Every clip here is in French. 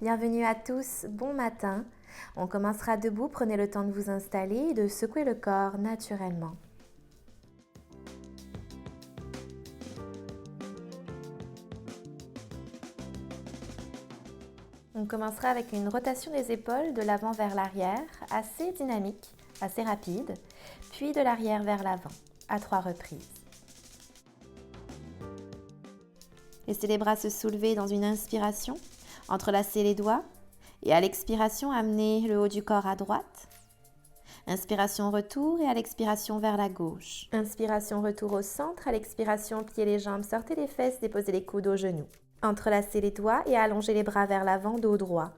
Bienvenue à tous, bon matin. On commencera debout, prenez le temps de vous installer et de secouer le corps naturellement. On commencera avec une rotation des épaules de l'avant vers l'arrière, assez dynamique, assez rapide, puis de l'arrière vers l'avant, à 3 reprises. Laissez les bras se soulever dans une inspiration, entrelacez les doigts et à l'expiration, amenez le haut du corps à droite. Inspiration retour et à l'expiration vers la gauche. Inspiration retour au centre, à l'expiration pliez les jambes, sortez les fesses, déposez les coudes aux genoux. Entrelacez les doigts et allongez les bras vers l'avant, dos droit.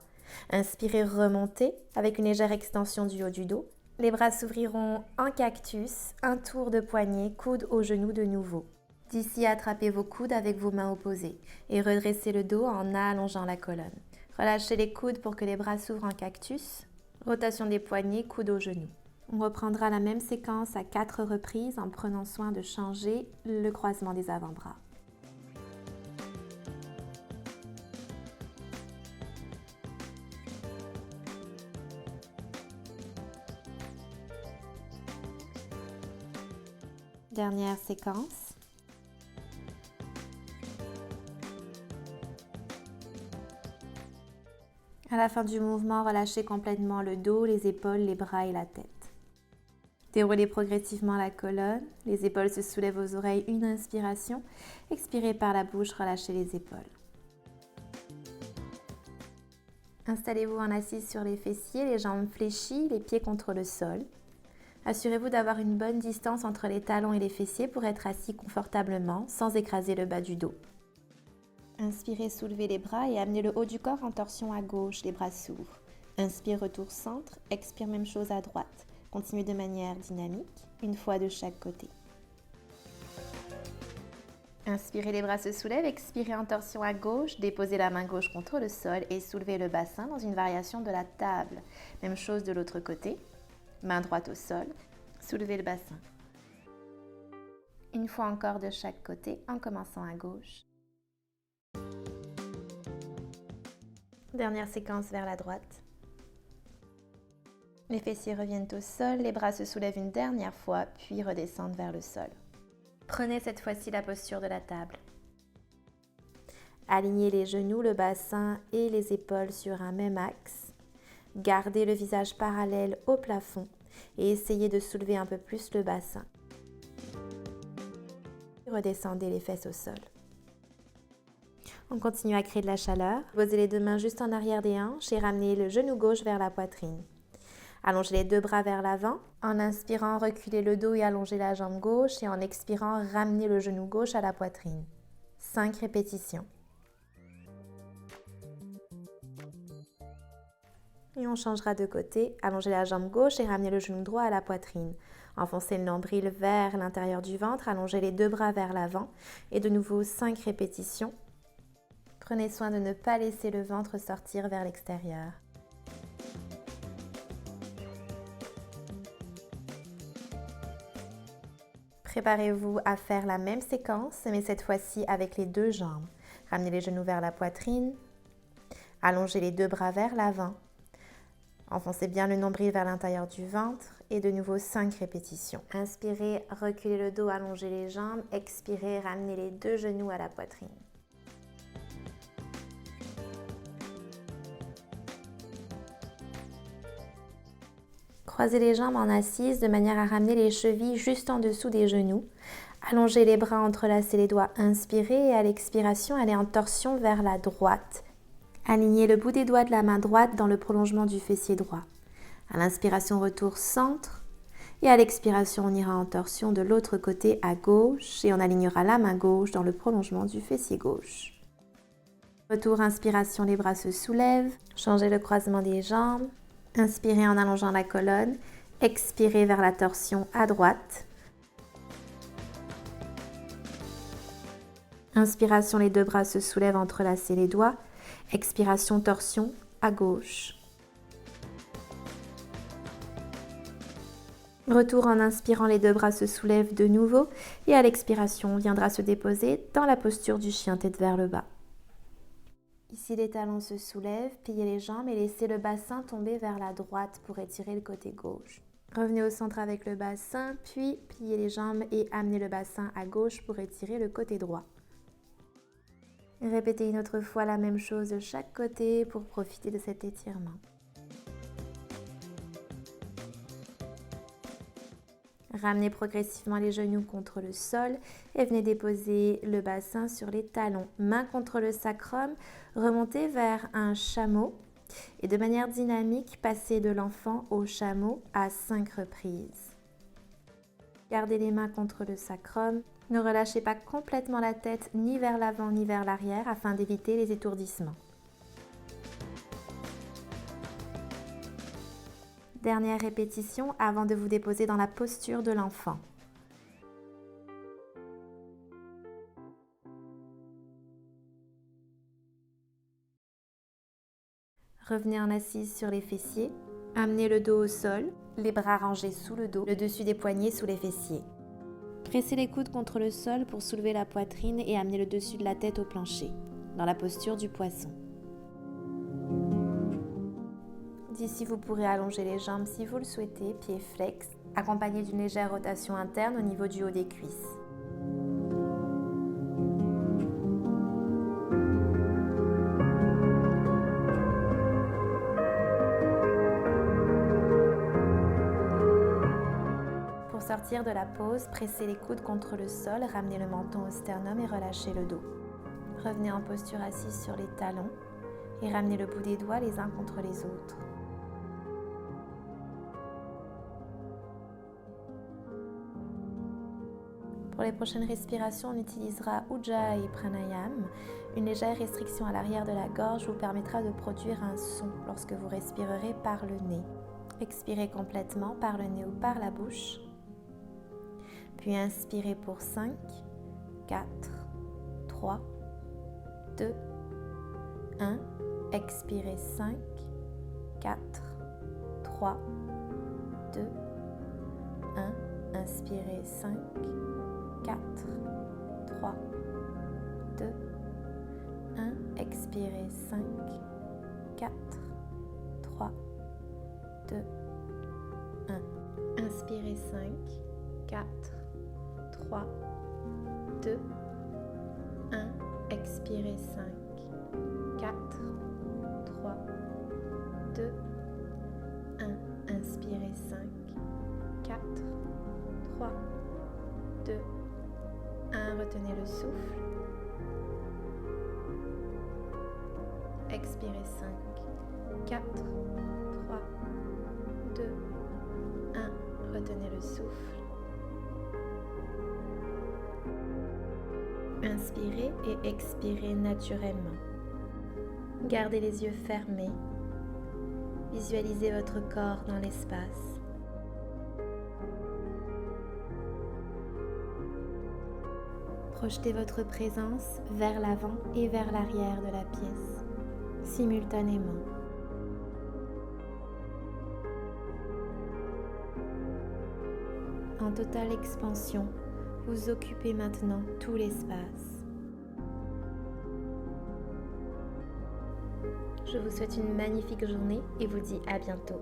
Inspirez, remontez avec une légère extension du haut du dos. Les bras s'ouvriront en cactus, un tour de poignet, coude aux genoux de nouveau. D'ici, attrapez vos coudes avec vos mains opposées et redressez le dos en allongeant la colonne. Relâchez les coudes pour que les bras s'ouvrent en cactus. Rotation des poignets, coude aux genoux. On reprendra la même séquence à 4 reprises en prenant soin de changer le croisement des avant-bras. Dernière séquence. À la fin du mouvement, relâchez complètement le dos, les épaules, les bras et la tête. Déroulez progressivement la colonne, les épaules se soulèvent aux oreilles, une inspiration. Expirez par la bouche, relâchez les épaules. Installez-vous en assise sur les fessiers, les jambes fléchies, les pieds contre le sol. Assurez-vous d'avoir une bonne distance entre les talons et les fessiers pour être assis confortablement, sans écraser le bas du dos. Inspirez, soulevez les bras et amenez le haut du corps en torsion à gauche, les bras s'ouvrent. Inspire, retour centre, expire, même chose à droite. Continue de manière dynamique, une fois de chaque côté. Inspirez, les bras se soulèvent, expirez en torsion à gauche, déposez la main gauche contre le sol et soulevez le bassin dans une variation de la table. Même chose de l'autre côté. Main droite au sol, soulevez le bassin. Une fois encore de chaque côté, en commençant à gauche. Dernière séquence vers la droite. Les fessiers reviennent au sol, les bras se soulèvent une dernière fois, puis redescendent vers le sol. Prenez cette fois-ci la posture de la table. Alignez les genoux, le bassin et les épaules sur un même axe. Gardez le visage parallèle au plafond et essayez de soulever un peu plus le bassin. Redescendez les fesses au sol. On continue à créer de la chaleur. Posez les deux mains juste en arrière des hanches et ramenez le genou gauche vers la poitrine. Allongez les deux bras vers l'avant. En inspirant, reculez le dos et allongez la jambe gauche et en expirant, ramenez le genou gauche à la poitrine. 5 répétitions. Et on changera de côté. Allongez la jambe gauche et ramenez le genou droit à la poitrine. Enfoncez le nombril vers l'intérieur du ventre. Allongez les deux bras vers l'avant. Et de nouveau 5 répétitions. Prenez soin de ne pas laisser le ventre sortir vers l'extérieur. Préparez-vous à faire la même séquence, mais cette fois-ci avec les deux jambes. Ramenez les genoux vers la poitrine. Allongez les deux bras vers l'avant. Enfoncez bien le nombril vers l'intérieur du ventre et de nouveau 5 répétitions. Inspirez, reculez le dos, allongez les jambes. Expirez, ramenez les deux genoux à la poitrine. Croisez les jambes en assise de manière à ramener les chevilles juste en dessous des genoux. Allongez les bras, entrelacez les doigts, inspirez et à l'expiration, allez en torsion vers la droite. Alignez le bout des doigts de la main droite dans le prolongement du fessier droit. À l'inspiration, retour centre et à l'expiration, on ira en torsion de l'autre côté à gauche et on alignera la main gauche dans le prolongement du fessier gauche. Retour, inspiration, les bras se soulèvent. Changez le croisement des jambes. Inspirez en allongeant la colonne, expirez vers la torsion à droite. Inspiration, les deux bras se soulèvent, entrelacez les doigts. Expiration, torsion à gauche. Retour en inspirant, les deux bras se soulèvent de nouveau et à l'expiration, on viendra se déposer dans la posture du chien tête vers le bas. Ici, les talons se soulèvent, pliez les jambes et laissez le bassin tomber vers la droite pour étirer le côté gauche. Revenez au centre avec le bassin, puis pliez les jambes et amenez le bassin à gauche pour étirer le côté droit. Répétez une autre fois la même chose de chaque côté pour profiter de cet étirement. Ramenez progressivement les genoux contre le sol et venez déposer le bassin sur les talons. Main contre le sacrum, remontez vers un chameau et de manière dynamique, passez de l'enfant au chameau à 5 reprises. Gardez les mains contre le sacrum. Ne relâchez pas complètement la tête ni vers l'avant ni vers l'arrière afin d'éviter les étourdissements. Dernière répétition avant de vous déposer dans la posture de l'enfant. Revenez en assise sur les fessiers. Amenez le dos au sol, les bras rangés sous le dos, le dessus des poignets sous les fessiers. Pressez les coudes contre le sol pour soulever la poitrine et amener le dessus de la tête au plancher, dans la posture du poisson. D'ici, vous pourrez allonger les jambes si vous le souhaitez, pieds flex, accompagné d'une légère rotation interne au niveau du haut des cuisses. Pour sortir de la pause, pressez les coudes contre le sol, ramenez le menton au sternum et relâchez le dos. Revenez en posture assise sur les talons et ramenez le bout des doigts les uns contre les autres. Pour les prochaines respirations, on utilisera Ujjayi Pranayam. Une légère restriction à l'arrière de la gorge vous permettra de produire un son lorsque vous respirerez par le nez. Expirez complètement par le nez ou par la bouche. Puis inspirez pour 5, 4, 3, 2, 1. Expirez 5, 4, 3, 2, 1. Inspirez 5, 4, 3, 2, 1. Expirez 5, 4, 3, 2, 1. Inspirez 5, 4, 3, 2, 1. Expirez 5, 4, 3, 2, 1. Inspirez 5, 4, 3, 2, 1. Retenez le souffle. Expirez 5, 4, 3, 2, 1. Retenez le souffle. Inspirez et expirez naturellement. Gardez les yeux fermés. Visualisez votre corps dans l'espace. Projetez votre présence vers l'avant et vers l'arrière de la pièce, simultanément. En totale expansion, vous occupez maintenant tout l'espace. Je vous souhaite une magnifique journée et vous dis à bientôt.